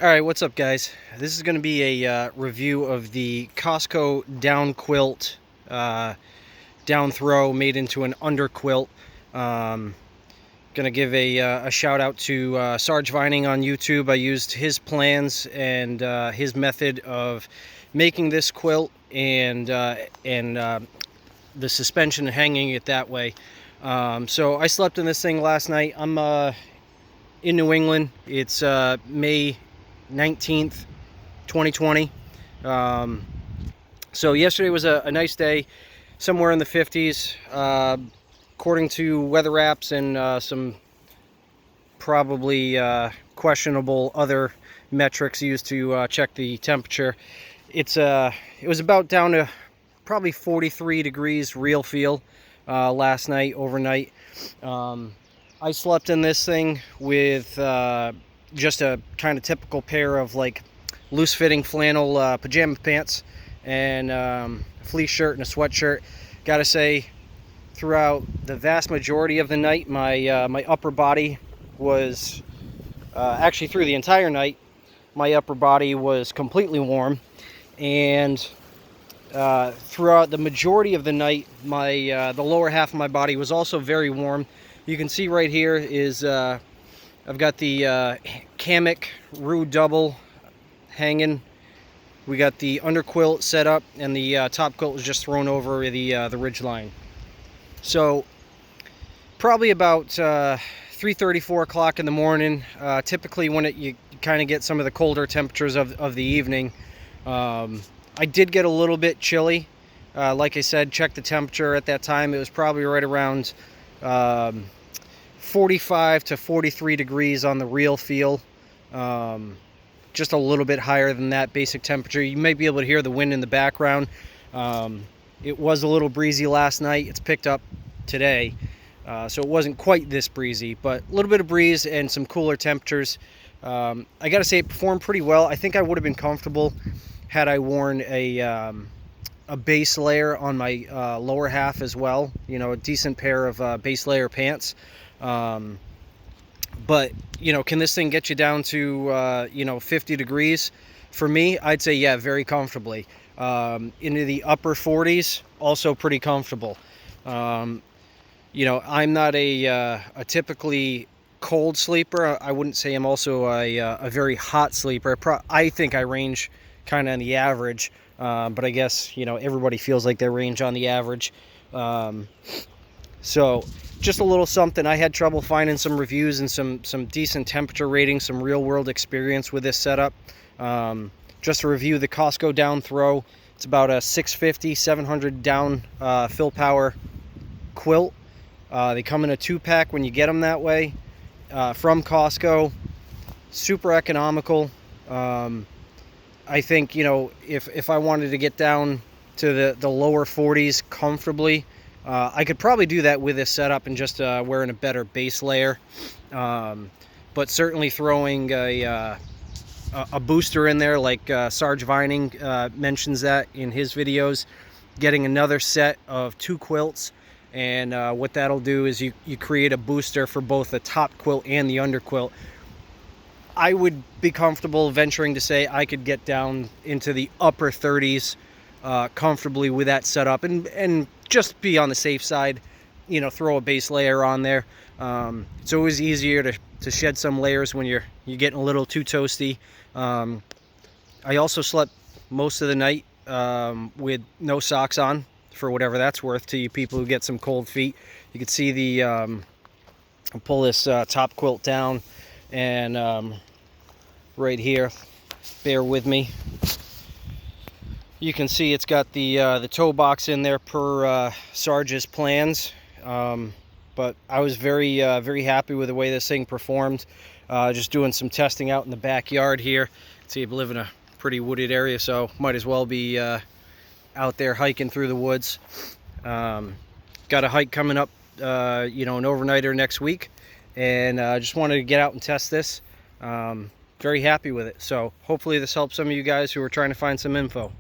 Alright, what's up guys? This is going to be a review of the Costco down quilt, down throw made into an under quilt. Going to give a shout out to Sarge Vining on YouTube. I used his plans and his method of making this quilt and the suspension and hanging it that way. So I slept in this thing last night. I'm in New England. It's May 19th, 2020. So yesterday was a nice day, somewhere in the 50s, according to weather apps and some probably questionable other metrics used to check the temperature. It was about down to probably 43 degrees real feel last night, overnight. I slept in this thing with just a kind of typical pair of like loose fitting flannel pajama pants and a fleece shirt and a sweatshirt. Gotta say, throughout the vast majority of the night, my my upper body was actually through the entire night, my upper body was completely warm, and throughout the majority of the night, my the lower half of my body was also very warm. You can see right here is I've got the Hammock Rue double hanging. We got the under quilt set up, and the top quilt was just thrown over the ridge line. So probably about 3:30, 4 o'clock in the morning. Typically when you kind of get some of the colder temperatures of the evening. I did get a little bit chilly. Like I said, check the temperature at that time. It was probably right around 45 to 43 degrees on the real feel. Just a little bit higher than that basic temperature. You may be able to hear the wind in the background. It was a little breezy last night. It's picked up today, so it wasn't quite this breezy, but a little bit of breeze and some cooler temperatures. I gotta say, it performed pretty well. I think I would have been comfortable had I worn a base layer on my lower half as well. You know, a decent pair of base layer pants. But you know, can this thing get you down to 50 degrees? For me, I'd say yeah, very comfortably. Into the upper 40s, also pretty comfortable. You know, I'm not a typically cold sleeper. I wouldn't say I'm also a very hot sleeper. I think I range kind of on the average, but I guess, you know, everybody feels like they range on the average. So just a little something. I had trouble finding some reviews and some decent temperature ratings, some real world experience with this setup. Just to review the Costco down throw, it's about a 650, 700 down fill power quilt. They come in a 2-pack when you get them that way from Costco. Super economical. I think, you know, if I wanted to get down to the lower 40s comfortably, I could probably do that with this setup and just wearing a better base layer. But certainly throwing a booster in there, like Sarge Vining mentions that in his videos, getting another set of 2 quilts, and what that'll do is you create a booster for both the top quilt and the under quilt. I would be comfortable venturing to say I could get down into the upper 30s comfortably with that setup, and just be on the safe side, you know, throw a base layer on there. It's always easier to shed some layers when you're getting a little too toasty. I also slept most of the night with no socks on, for whatever that's worth to you people who get some cold feet. You can see the I'll pull this top quilt down, and right here, bear with me, you can see it's got the toe box in there per Sarge's plans. But I was very happy with the way this thing performed. Just doing some testing out in the backyard here. See, I live in a pretty wooded area, so might as well be out there hiking through the woods. Got a hike coming up, you know, an overnighter next week, and just wanted to get out and test this. Very happy with it. So hopefully this helps some of you guys who are trying to find some info.